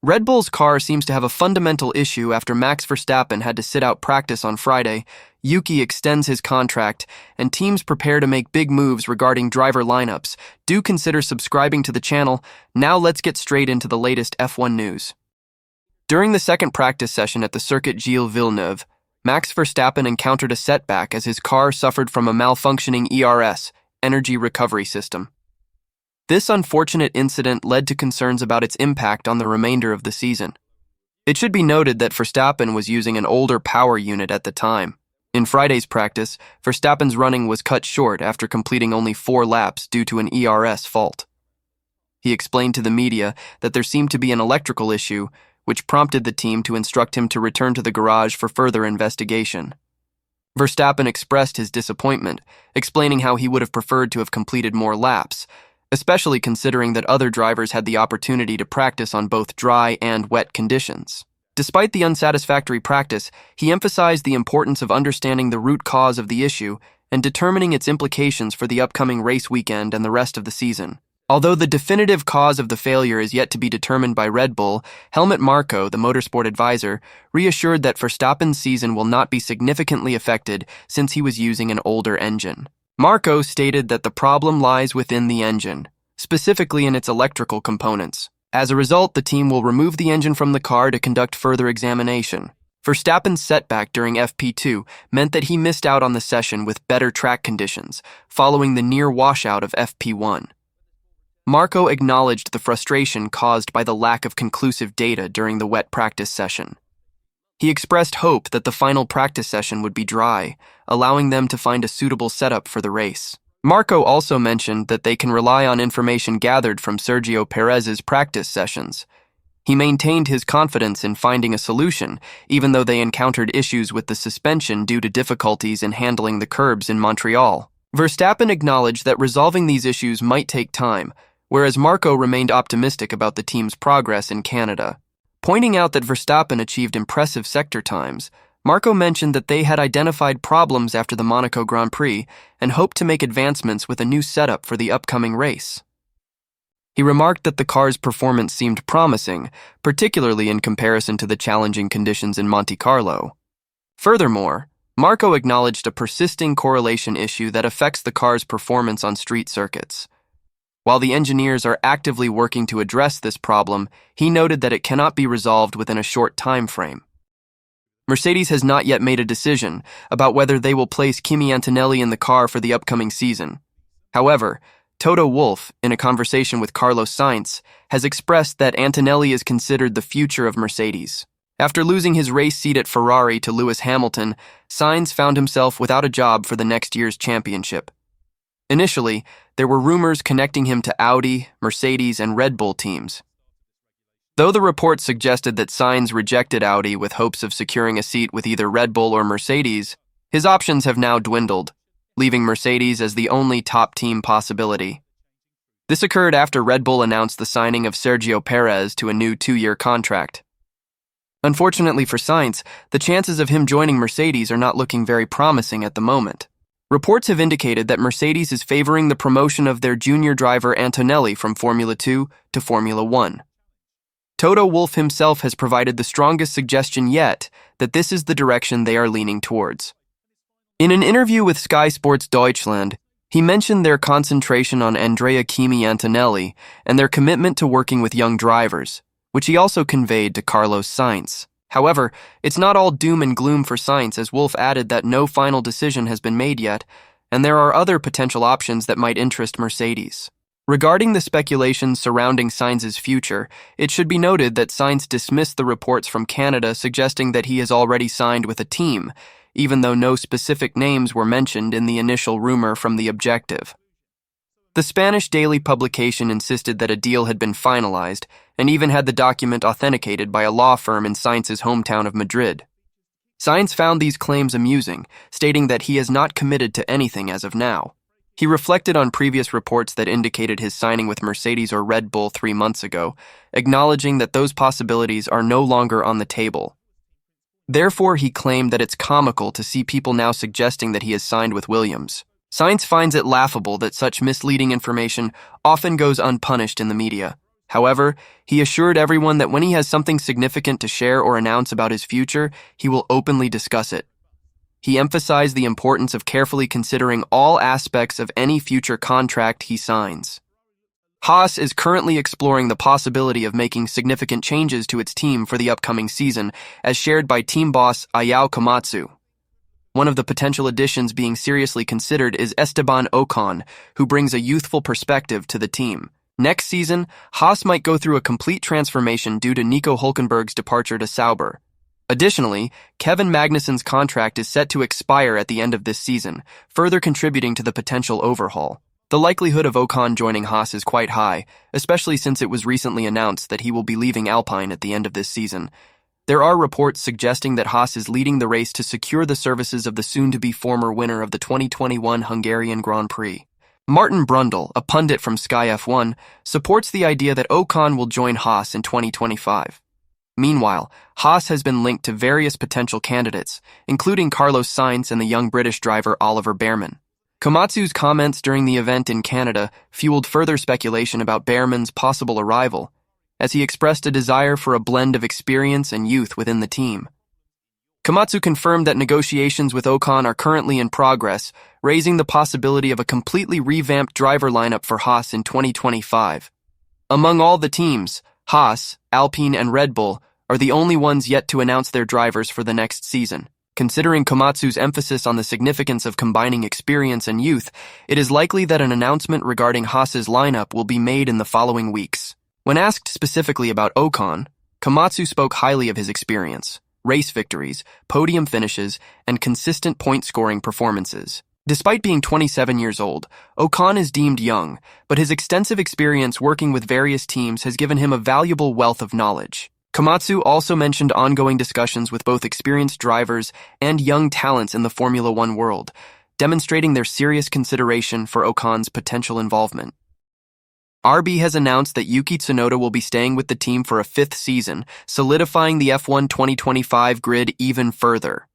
Red Bull's car seems to have a fundamental issue after Max Verstappen had to sit out practice on Friday. Yuki extends his contract, and teams prepare to make big moves regarding driver lineups. Do consider subscribing to the channel. Now let's get straight into the latest F1 news. During the second practice session at the Circuit Gilles Villeneuve, Max Verstappen encountered a setback as his car suffered from a malfunctioning ERS, energy recovery system. This unfortunate incident led to concerns about its impact on the remainder of the season. It should be noted that Verstappen was using an older power unit at the time. In Friday's practice, Verstappen's running was cut short after completing only 4 laps due to an ERS fault. He explained to the media that there seemed to be an electrical issue, which prompted the team to instruct him to return to the garage for further investigation. Verstappen expressed his disappointment, explaining how he would have preferred to have completed more laps, especially considering that other drivers had the opportunity to practice on both dry and wet conditions. Despite the unsatisfactory practice, he emphasized the importance of understanding the root cause of the issue and determining its implications for the upcoming race weekend and the rest of the season. Although the definitive cause of the failure is yet to be determined by Red Bull, Helmut Marko, the motorsport advisor, reassured that Verstappen's season will not be significantly affected since he was using an older engine. Marko stated that the problem lies within the engine, specifically in its electrical components. As a result, the team will remove the engine from the car to conduct further examination. Verstappen's setback during FP2 meant that he missed out on the session with better track conditions, following the near washout of FP1. Marko acknowledged the frustration caused by the lack of conclusive data during the wet practice session. He expressed hope that the final practice session would be dry, allowing them to find a suitable setup for the race. Marko also mentioned that they can rely on information gathered from Sergio Perez's practice sessions. He maintained his confidence in finding a solution, even though they encountered issues with the suspension due to difficulties in handling the curbs in Montreal. Verstappen acknowledged that resolving these issues might take time, whereas Marko remained optimistic about the team's progress in Canada. Pointing out that Verstappen achieved impressive sector times, Marko mentioned that they had identified problems after the Monaco Grand Prix and hoped to make advancements with a new setup for the upcoming race. He remarked that the car's performance seemed promising, particularly in comparison to the challenging conditions in Monte Carlo. Furthermore, Marko acknowledged a persisting correlation issue that affects the car's performance on street circuits. While the engineers are actively working to address this problem, he noted that it cannot be resolved within a short time frame. Mercedes has not yet made a decision about whether they will place Kimi Antonelli in the car for the upcoming season. However, Toto Wolff, in a conversation with Carlos Sainz, has expressed that Antonelli is considered the future of Mercedes. After losing his race seat at Ferrari to Lewis Hamilton, Sainz found himself without a job for the next year's championship. Initially, there were rumors connecting him to Audi, Mercedes, and Red Bull teams. Though the reports suggested that Sainz rejected Audi with hopes of securing a seat with either Red Bull or Mercedes, his options have now dwindled, leaving Mercedes as the only top team possibility. This occurred after Red Bull announced the signing of Sergio Perez to a new 2-year contract. Unfortunately for Sainz, the chances of him joining Mercedes are not looking very promising at the moment. Reports have indicated that Mercedes is favoring the promotion of their junior driver Antonelli from Formula 2 to Formula 1. Toto Wolff himself has provided the strongest suggestion yet that this is the direction they are leaning towards. In an interview with Sky Sports Deutschland, he mentioned their concentration on Andrea Kimi Antonelli and their commitment to working with young drivers, which he also conveyed to Carlos Sainz. However, it's not all doom and gloom for Sainz, as Wolff added that no final decision has been made yet, and there are other potential options that might interest Mercedes. Regarding the speculations surrounding Sainz's future, it should be noted that Sainz dismissed the reports from Canada suggesting that he has already signed with a team, even though no specific names were mentioned in the initial rumor from The Objective. The Spanish daily publication insisted that a deal had been finalized, and even had the document authenticated by a law firm in Sainz's hometown of Madrid. Sainz found these claims amusing, stating that he has not committed to anything as of now. He reflected on previous reports that indicated his signing with Mercedes or Red Bull 3 months ago, acknowledging that those possibilities are no longer on the table. Therefore, he claimed that it's comical to see people now suggesting that he has signed with Williams. Sainz finds it laughable that such misleading information often goes unpunished in the media. However, he assured everyone that when he has something significant to share or announce about his future, he will openly discuss it. He emphasized the importance of carefully considering all aspects of any future contract he signs. Haas is currently exploring the possibility of making significant changes to its team for the upcoming season, as shared by team boss Ayao Komatsu. One of the potential additions being seriously considered is Esteban Ocon, who brings a youthful perspective to the team. Next season, Haas might go through a complete transformation due to Nico Hülkenberg's departure to Sauber. Additionally, Kevin Magnussen's contract is set to expire at the end of this season, further contributing to the potential overhaul. The likelihood of Ocon joining Haas is quite high, especially since it was recently announced that he will be leaving Alpine at the end of this season. There are reports suggesting that Haas is leading the race to secure the services of the soon-to-be former winner of the 2021 Hungarian Grand Prix. Martin Brundle, a pundit from Sky F1, supports the idea that Ocon will join Haas in 2025. Meanwhile, Haas has been linked to various potential candidates, including Carlos Sainz and the young British driver Oliver Bearman. Komatsu's comments during the event in Canada fueled further speculation about Bearman's possible arrival, as he expressed a desire for a blend of experience and youth within the team. Komatsu confirmed that negotiations with Ocon are currently in progress, raising the possibility of a completely revamped driver lineup for Haas in 2025. Among all the teams, Haas, Alpine, and Red Bull are the only ones yet to announce their drivers for the next season. Considering Komatsu's emphasis on the significance of combining experience and youth, it is likely that an announcement regarding Haas's lineup will be made in the following weeks. When asked specifically about Ocon, Komatsu spoke highly of his experience, race victories, podium finishes, and consistent point-scoring performances. Despite being 27 years old, Ocon is deemed young, but his extensive experience working with various teams has given him a valuable wealth of knowledge. Komatsu also mentioned ongoing discussions with both experienced drivers and young talents in the Formula One world, demonstrating their serious consideration for Ocon's potential involvement. RB has announced that Yuki Tsunoda will be staying with the team for a fifth season, solidifying the F1 2025 grid even further.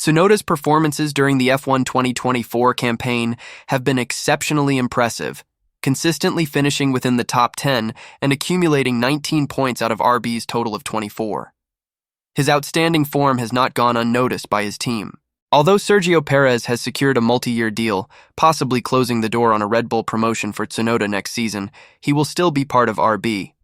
Tsunoda's performances during the F1 2024 campaign have been exceptionally impressive, consistently finishing within the top 10 and accumulating 19 points out of RB's total of 24. His outstanding form has not gone unnoticed by his team. Although Sergio Perez has secured a multi-year deal, possibly closing the door on a Red Bull promotion for Tsunoda next season, he will still be part of RB.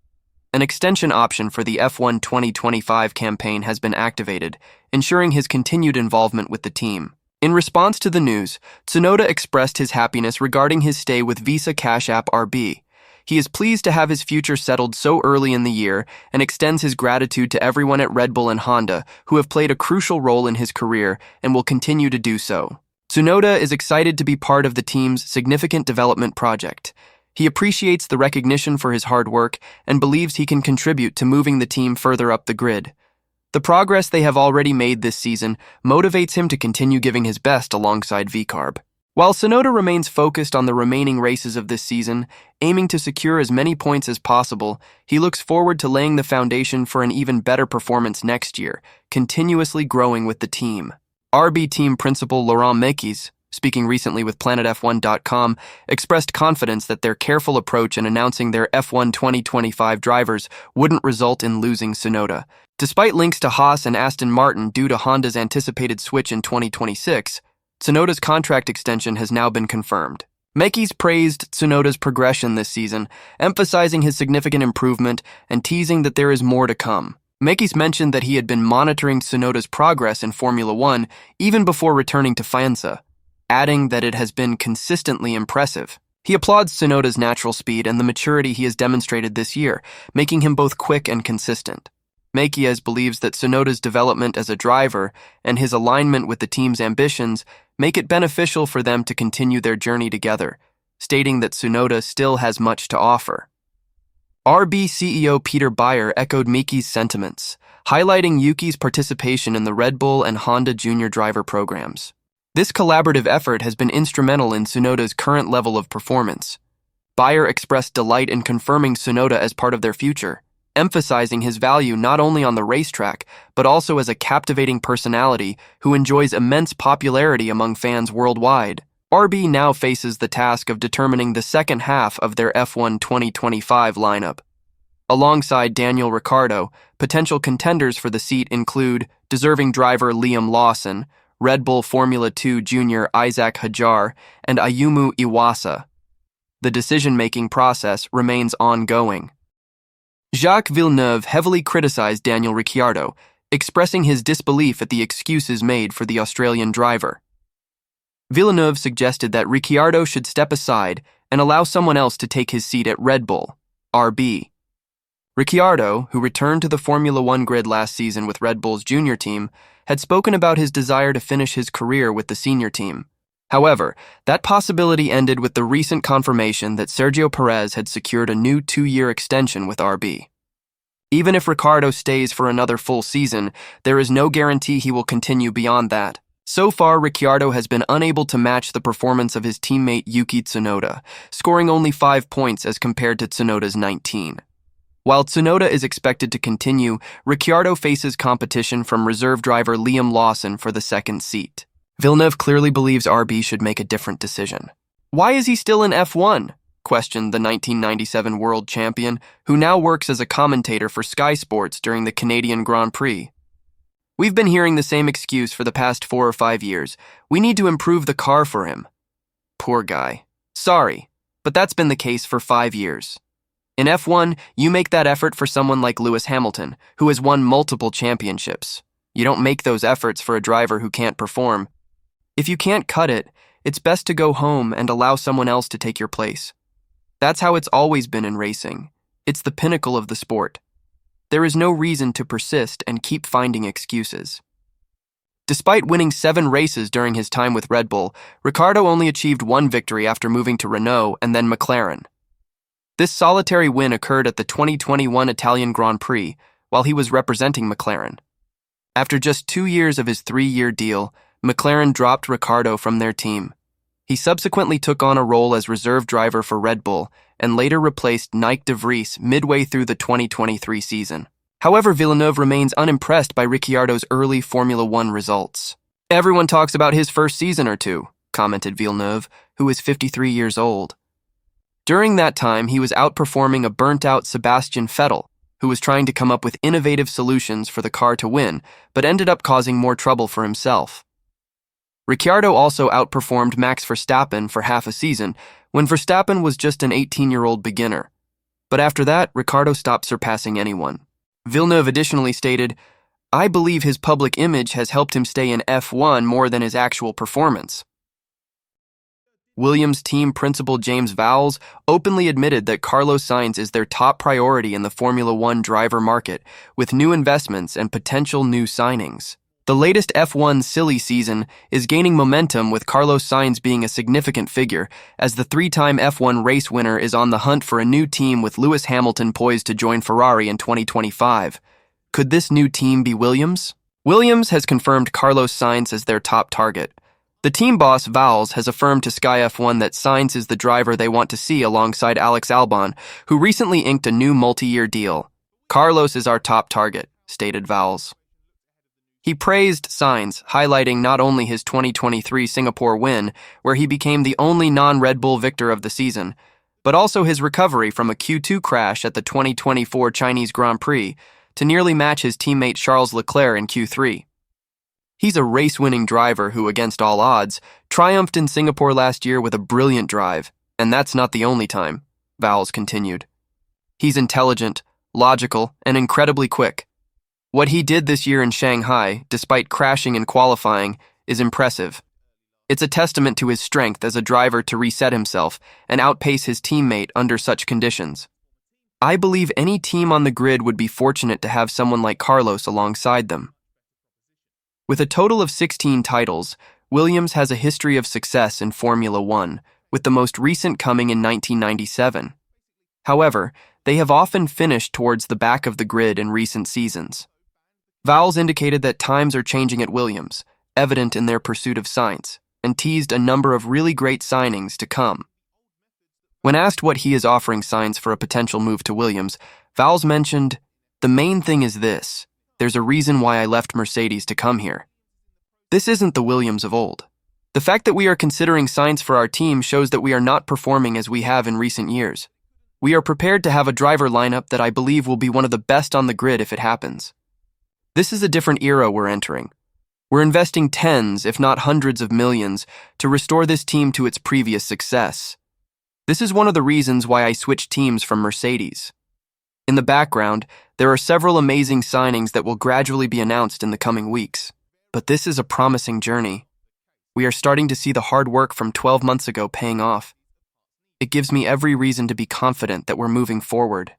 An extension option for the F1 2025 campaign has been activated, ensuring his continued involvement with the team. In response to the news, Tsunoda expressed his happiness regarding his stay with Visa Cash App RB. He is pleased to have his future settled so early in the year and extends his gratitude to everyone at Red Bull and Honda who have played a crucial role in his career and will continue to do so. Tsunoda is excited to be part of the team's significant development project. He appreciates the recognition for his hard work and believes he can contribute to moving the team further up the grid. The progress they have already made this season motivates him to continue giving his best alongside VCARB. While Tsunoda remains focused on the remaining races of this season, aiming to secure as many points as possible, he looks forward to laying the foundation for an even better performance next year, continuously growing with the team. RB team principal Laurent Mekies, speaking recently with PlanetF1.com, expressed confidence that their careful approach in announcing their F1 2025 drivers wouldn't result in losing Tsunoda. Despite links to Haas and Aston Martin due to Honda's anticipated switch in 2026, Tsunoda's contract extension has now been confirmed. Mekies praised Tsunoda's progression this season, emphasizing his significant improvement and teasing that there is more to come. Mekies mentioned that he had been monitoring Tsunoda's progress in Formula One even before returning to Faenza, adding that it has been consistently impressive. He applauds Tsunoda's natural speed and the maturity he has demonstrated this year, making him both quick and consistent. Mekies believes that Tsunoda's development as a driver and his alignment with the team's ambitions make it beneficial for them to continue their journey together, stating that Tsunoda still has much to offer. RB CEO Peter Beyer echoed Mekies' sentiments, highlighting Yuki's participation in the Red Bull and Honda junior driver programs. This collaborative effort has been instrumental in Tsunoda's current level of performance. Beyer expressed delight in confirming Tsunoda as part of their future, emphasizing his value not only on the racetrack, but also as a captivating personality who enjoys immense popularity among fans worldwide. RB now faces the task of determining the second half of their F1 2025 lineup. Alongside Daniel Ricciardo, potential contenders for the seat include deserving driver Liam Lawson, Red Bull Formula 2 junior Isaac Hadjar, and Ayumu Iwasa. The decision-making process remains ongoing. Jacques Villeneuve heavily criticized Daniel Ricciardo, expressing his disbelief at the excuses made for the Australian driver. Villeneuve suggested that Ricciardo should step aside and allow someone else to take his seat at Red Bull, RB. Ricciardo, who returned to the Formula One grid last season with Red Bull's junior team, had spoken about his desire to finish his career with the senior team. However, that possibility ended with the recent confirmation that Sergio Perez had secured a new 2-year extension with RB. Even if Ricciardo stays for another full season, there is no guarantee he will continue beyond that. So far, Ricciardo has been unable to match the performance of his teammate Yuki Tsunoda, scoring only 5 points as compared to Tsunoda's 19. While Tsunoda is expected to continue, Ricciardo faces competition from reserve driver Liam Lawson for the second seat. Villeneuve clearly believes RB should make a different decision. Why is he still in F1? Questioned the 1997 world champion, who now works as a commentator for Sky Sports during the Canadian Grand Prix. We've been hearing the same excuse for the past 4 or 5 years. We need to improve the car for him. Poor guy. Sorry, but that's been the case for 5 years. In F1, you make that effort for someone like Lewis Hamilton, who has won multiple championships. You don't make those efforts for a driver who can't perform. If you can't cut it, it's best to go home and allow someone else to take your place. That's how it's always been in racing. It's the pinnacle of the sport. There is no reason to persist and keep finding excuses. Despite winning 7 races during his time with Red Bull, Ricciardo only achieved 1 victory after moving to Renault and then McLaren. This solitary win occurred at the 2021 Italian Grand Prix while he was representing McLaren. After just 2 years of his 3-year deal, McLaren dropped Ricciardo from their team. He subsequently took on a role as reserve driver for Red Bull and later replaced Nyck de Vries midway through the 2023 season. However, Villeneuve remains unimpressed by Ricciardo's early Formula One results. Everyone talks about his first season or two, commented Villeneuve, who is 53 years old. During that time, he was outperforming a burnt-out Sebastian Vettel, who was trying to come up with innovative solutions for the car to win, but ended up causing more trouble for himself. Ricciardo also outperformed Max Verstappen for half a season, when Verstappen was just an 18-year-old beginner. But after that, Ricciardo stopped surpassing anyone. Villeneuve additionally stated, "I believe his public image has helped him stay in F1 more than his actual performance." Williams team principal James Vowles openly admitted that Carlos Sainz is their top priority in the Formula One driver market, with new investments and potential new signings. The latest F1 silly season is gaining momentum, with Carlos Sainz being a significant figure, as the 3-time F1 race winner is on the hunt for a new team, with Lewis Hamilton poised to join Ferrari in 2025. Could this new team be Williams? Williams has confirmed Carlos Sainz as their top target. The team boss, Vowles, has affirmed to Sky F1 that Sainz is the driver they want to see alongside Alex Albon, who recently inked a new multi-year deal. "Carlos is our top target," stated Vowles. He praised Sainz, highlighting not only his 2023 Singapore win, where he became the only non-Red Bull victor of the season, but also his recovery from a Q2 crash at the 2024 Chinese Grand Prix to nearly match his teammate Charles Leclerc in Q3. He's a race-winning driver who, against all odds, triumphed in Singapore last year with a brilliant drive, and that's not the only time, Vowles continued. He's intelligent, logical, and incredibly quick. What he did this year in Shanghai, despite crashing in qualifying, is impressive. It's a testament to his strength as a driver to reset himself and outpace his teammate under such conditions. I believe any team on the grid would be fortunate to have someone like Carlos alongside them. With a total of 16 titles, Williams has a history of success in Formula One, with the most recent coming in 1997. However, they have often finished towards the back of the grid in recent seasons. Vowles indicated that times are changing at Williams, evident in their pursuit of Sainz, and teased a number of really great signings to come. When asked what he is offering Sainz for a potential move to Williams, Vowles mentioned, "The main thing is this. There's a reason why I left Mercedes to come here." This isn't the Williams of old. The fact that we are considering Sainz for our team shows that we are not performing as we have in recent years. We are prepared to have a driver lineup that I believe will be one of the best on the grid if it happens. This is a different era we're entering. We're investing tens, if not hundreds of millions, to restore this team to its previous success. This is one of the reasons why I switched teams from Mercedes. In the background, there are several amazing signings that will gradually be announced in the coming weeks. But this is a promising journey. We are starting to see the hard work from 12 months ago paying off. It gives me every reason to be confident that we're moving forward.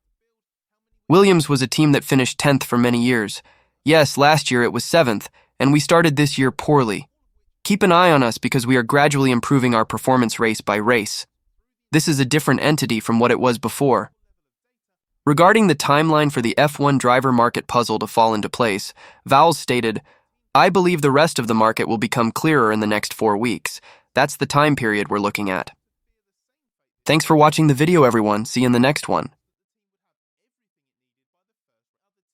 Williams was a team that finished 10th for many years. Yes, last year it was 7th, and we started this year poorly. Keep an eye on us because we are gradually improving our performance race by race. This is a different entity from what it was before. Regarding the timeline for the F1 driver market puzzle to fall into place, Vowles stated, "I believe the rest of the market will become clearer in the next 4 weeks. That's the time period we're looking at." Thanks for watching the video, everyone. See you in the next one.